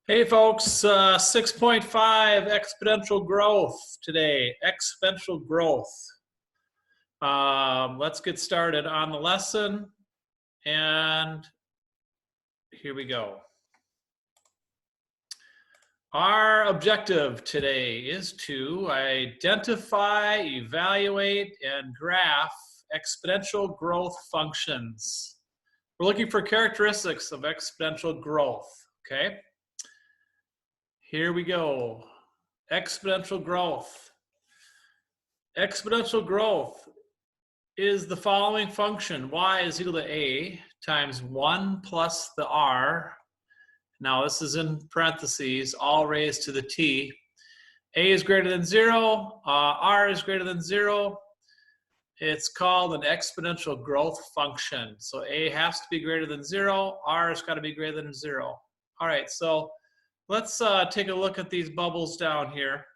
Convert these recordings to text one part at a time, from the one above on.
Hey folks, 6.5 exponential growth today, exponential growth. Let's get started on the lesson, and here we go. Our objective today is to identify, evaluate, and graph exponential growth functions. We're looking for characteristics of exponential growth, okay? Here we go. Exponential growth. Exponential growth is the following function. Y is equal to A times 1 plus the R. Now this is in parentheses, all raised to the T. A is greater than 0. R is greater than 0. It's called an exponential growth function. So A has to be greater than 0. R has got to be greater than 0. All right, so let's take a look at these bubbles down here.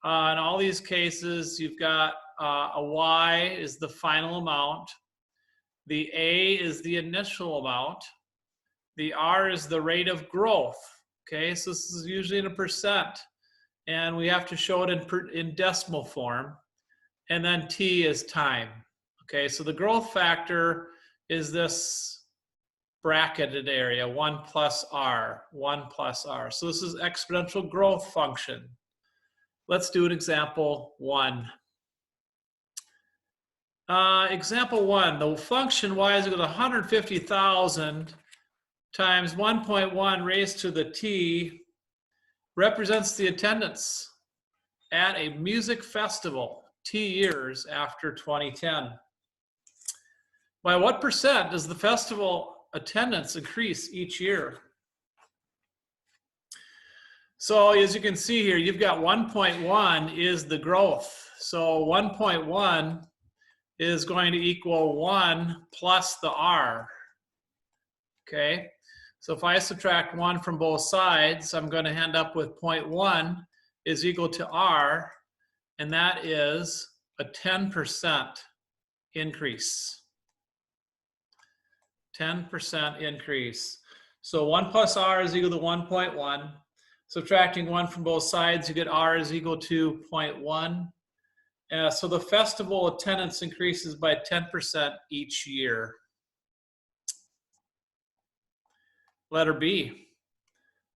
In all these cases, you've got a Y is the final amount. The A is the initial amount. The R is the rate of growth. Okay, so this is usually in a percent. And we have to show it in decimal form. And then T is time. Okay, so the growth factor is this bracketed area, 1 plus R, 1 plus R. So this is exponential growth function. Let's do an example 1. Example 1, the function y is equal to 150,000 times 1.1 raised to the T represents the attendance at a music festival T years after 2010. By what percent does the festival attendance increase each year? So as you can see here, you've got 1.1 is the growth. So 1.1 is going to equal 1 plus the R. Okay, so if I subtract 1 from both sides, I'm going to end up with 0.1 is equal to R, and that is a 10% increase. 10% increase. So 1 plus R is equal to 1.1. Subtracting 1 from both sides, you get R is equal to 0.1. So the festival attendance increases by 10% each year. Letter B.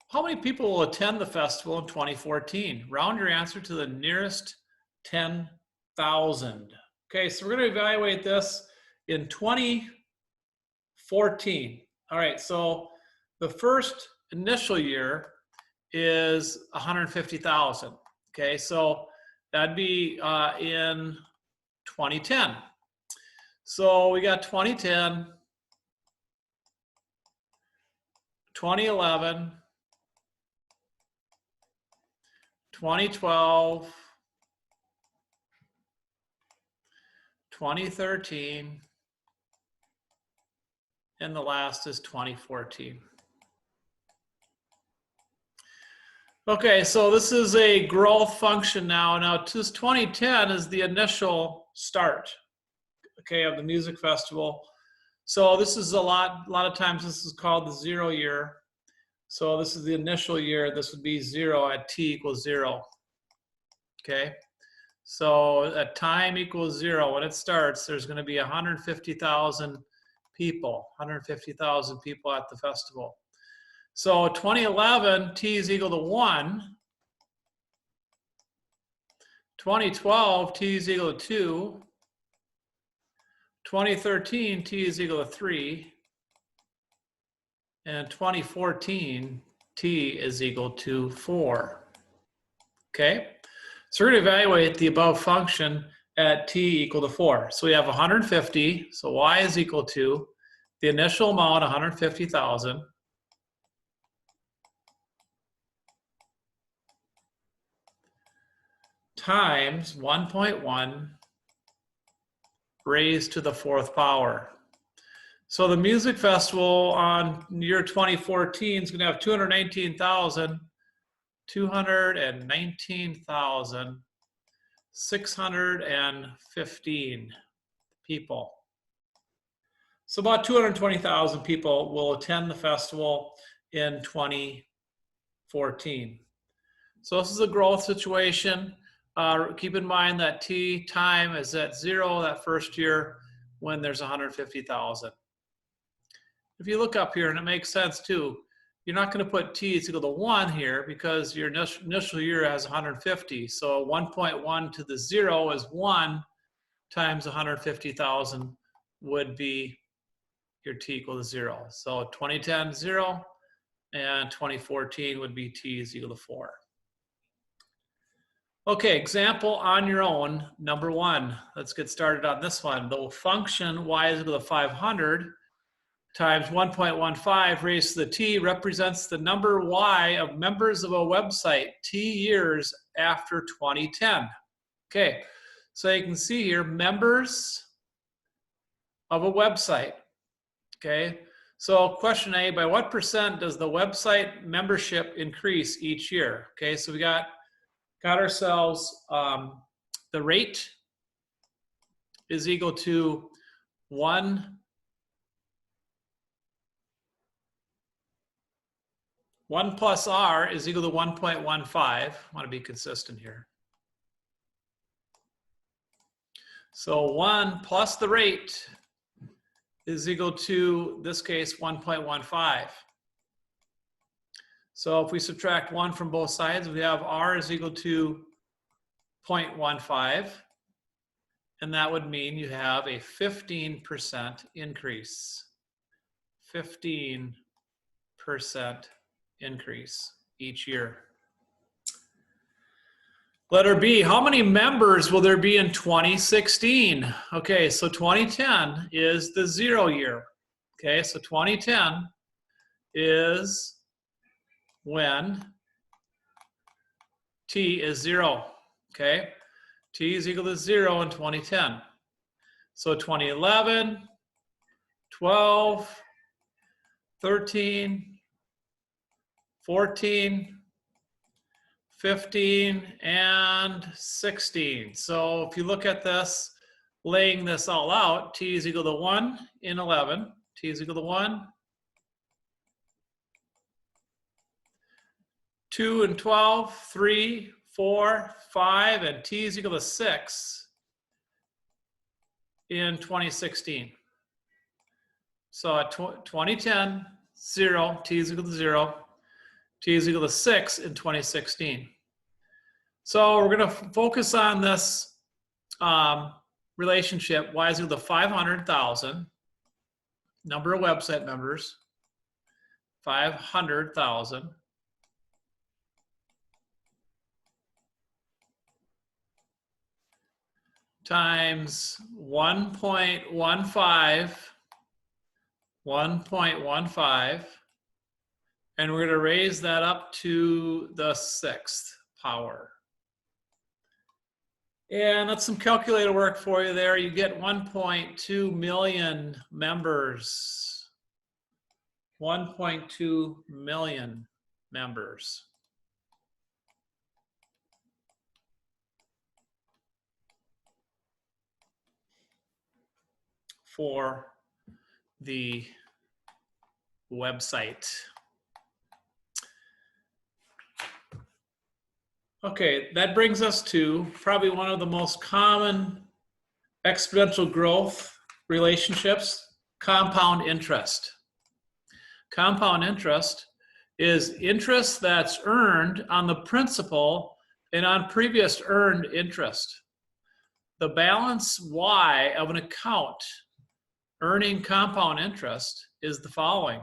How many people will attend the festival in 2014? Round your answer to the nearest 10,000. Okay, so we're going to evaluate this in 2014. All right, so the first initial year is 150,000. Okay, so that'd be in 2010. So we got 2010, 2011, 2012, 2013, and the last is 2014. Okay, so this is a growth function now. Now, this 2010 is the initial start, okay, of the music festival. So this is a lot of times this is called the 0 year. So this is the initial year. This would be 0 at T equals 0. Okay, so at time equals 0, when it starts, there's going to be 150,000 people, 150,000 people at the festival. So 2011, T is equal to 1. 2012, T is equal to 2. 2013, T is equal to 3. And 2014, T is equal to 4. Okay, so we're going to evaluate the above function at T equal to 4. So we have 150, so Y is equal to the initial amount, 150,000. Times 1.1 raised to the 4th power. So the music festival on year 2014 is going to have 219,615 people. So about 220,000 people will attend the festival in 2014. 14. So this is a growth situation. Keep in mind that T time is at 0 that first year when there's 150,000. If you look up here, and it makes sense too, you're not going to put T is equal to 1 here because your initial year has 150. So 1.1 to the 0 is 1 times 150,000 would be your T equal to 0. So 2010, 0, and 2014 would be T is equal to 4. Okay, example on your own, number 1. Let's get started on this one. The function y is equal to 500 times 1.15 raised to the t represents the number y of members of a website t years after 2010. Okay, so you can see here, members of a website. Okay, so question A, by what percent does the website membership increase each year? Okay, so we got ourselves the rate is equal to 1 plus r is equal to 1.15. I want to be consistent here. So 1 plus the rate is equal to, in this case, 1.15. So if we subtract 1 from both sides, we have r is equal to 0.15. And that would mean you have a 15% increase. 15% increase each year. Letter B, how many members will there be in 2016? Okay, so 2010 is the 0 year. Okay, so 2010 is when T is 0. Okay, T is equal to 0 in 2010. So 2011, 12, 13, 14, 15, and 16. So if you look at this, laying this all out, T is equal to 1 in 11. T is equal to 1. 2 and 12, 3, 4, 5, and T is equal to 6 in 2016. So at 2010, 0, T is equal to 0. T is equal to 6 in 2016. So we're going to focus on this relationship. Y is equal to 500,000, number of website members, 500,000. Times 1.15, and we're going to raise that up to the 6th power. And that's some calculator work for you there. You get 1.2 million members. 1.2 million members. For the website. Okay, that brings us to probably one of the most common exponential growth relationships, compound interest. Compound interest is interest that's earned on the principal and on previous earned interest. The balance Y of an account earning compound interest is the following.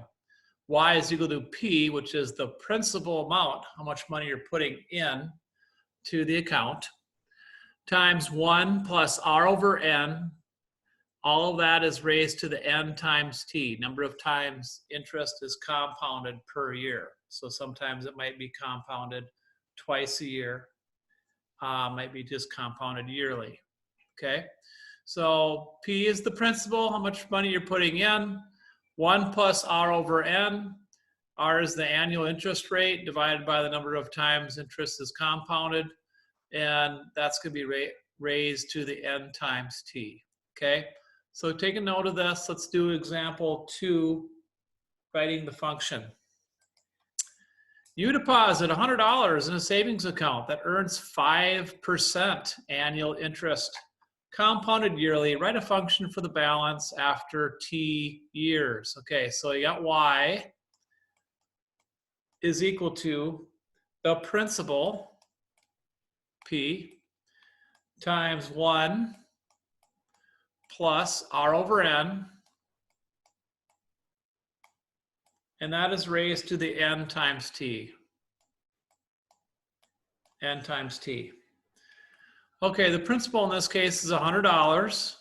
Y is equal to P, which is the principal amount, how much money you're putting in to the account, times 1 plus R over N. All of that is raised to the N times T. Number of times interest is compounded per year. So sometimes it might be compounded twice a year, might be just compounded yearly. Okay, so P is the principal, how much money you're putting in. 1 plus R over N. R is the annual interest rate divided by the number of times interest is compounded. And that's going to be raised to the N times T. Okay, so take a note of this. Let's do example 2, writing the function. You deposit $100 in a savings account that earns 5% annual interest, compounded yearly. Write a function for the balance after T years. Okay, so you got Y is equal to the principal, P, times 1 plus R over N, and that is raised to the N times T. N times T. Okay, the principal in this case is $100.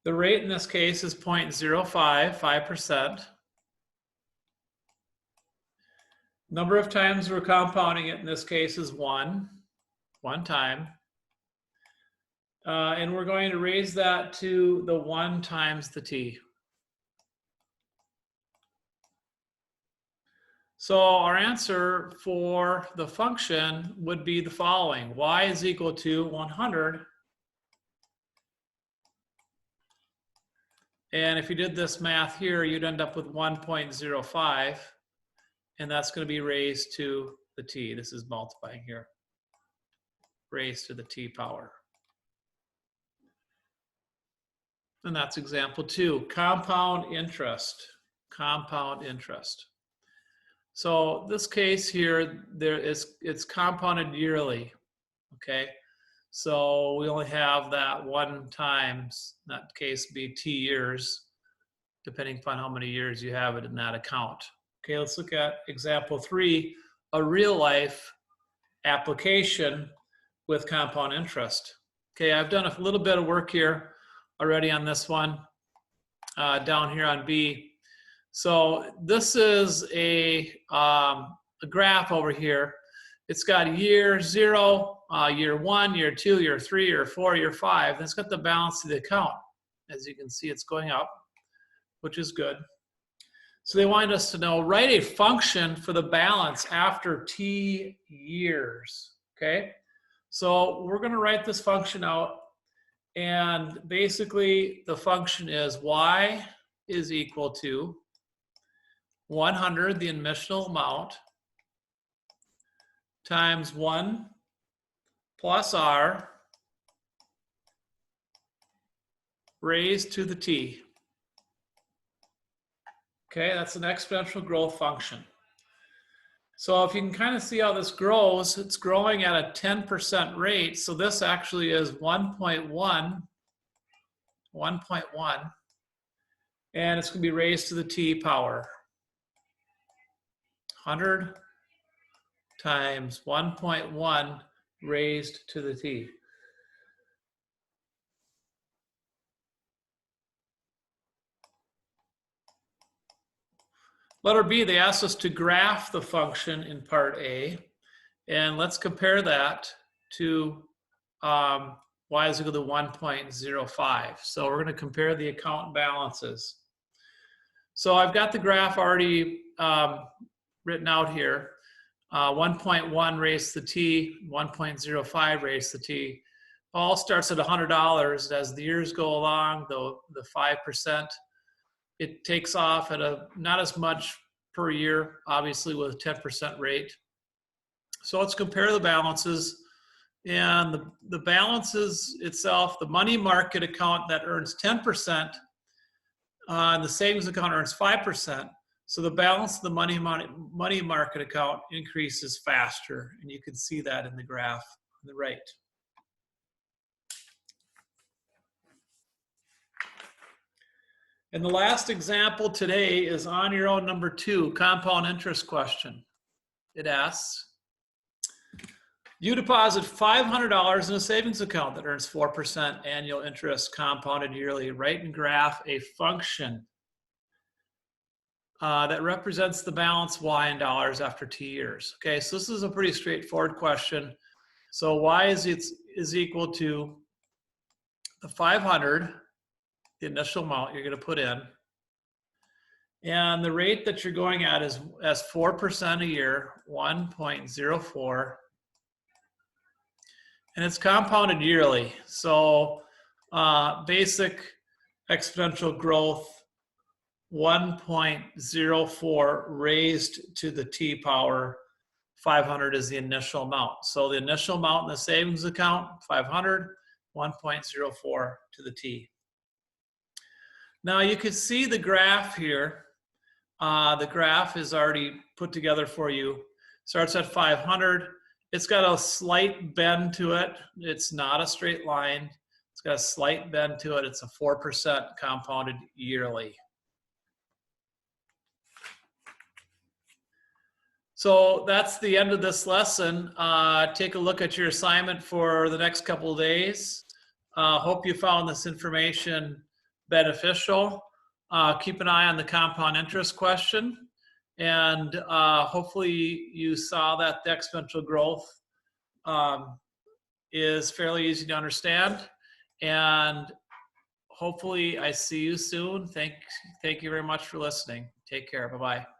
The rate in this case is 0.05, 5%. Number of times we're compounding it in this case is one time. And we're going to raise that to the 1 times the T. So our answer for the function would be the following. Y is equal to 100. And if you did this math here, you'd end up with 1.05. And that's going to be raised to the T. This is multiplying here. Raised to the T power. And that's example 2, compound interest. Compound interest. So this case here, it's compounded yearly, okay? So we only have that 1 times, in that case be T years, depending upon how many years you have it in that account. Okay, let's look at example 3, a real life application with compound interest. Okay, I've done a little bit of work here already on this one, down here on B. So this is a graph over here. It's got year 0, year 1, year 2, year 3, year 4, year 5. And it's got the balance of the account. As you can see, it's going up, which is good. So they wanted us to know, write a function for the balance after T years, okay? So we're gonna write this function out, and basically the function is Y is equal to 100, the initial amount, times 1 plus R raised to the T. Okay, that's an exponential growth function. So if you can kind of see how this grows, it's growing at a 10% rate. So this actually is 1.1, and it's going to be raised to the T power. 100 times 1.1 raised to the T. Letter B, they asked us to graph the function in part A, and let's compare that to Y is equal to 1.05. So we're going to compare the account balances. So I've got the graph already written out here. 1.1 raised to the T, 1.05 raised to the T. All starts at $100. As the years go along, the 5%, it takes off at a not as much per year, obviously with a 10% rate. So let's compare the balances. And the balances itself, the money market account that earns 10%, and the savings account earns 5%. So the balance of the money market account increases faster, and you can see that in the graph on the right. And the last example today is on your own, number 2, compound interest question. It asks, you deposit $500 in a savings account that earns 4% annual interest compounded yearly. Write and graph a function that represents the balance Y in dollars after T years. Okay, so this is a pretty straightforward question. So Y is equal to the 500, the initial amount you're going to put in, and the rate that you're going at is as 4% a year, 1.04, and it's compounded yearly. So basic exponential growth 1.04 raised to the t power 500 is the initial amount. So the initial amount in the savings account, 500, 1.04 to the t. Now you can see the graph here. The graph is already put together for you. Starts at 500. It's got a slight bend to it. It's not a straight line. It's got a slight bend to it. It's a 4% compounded yearly. So that's the end of this lesson. Take a look at your assignment for the next couple of days. Hope you found this information beneficial. Keep an eye on the compound interest question. And hopefully you saw that the exponential growth is fairly easy to understand. And hopefully I see you soon. Thank you very much for listening. Take care. Bye-bye.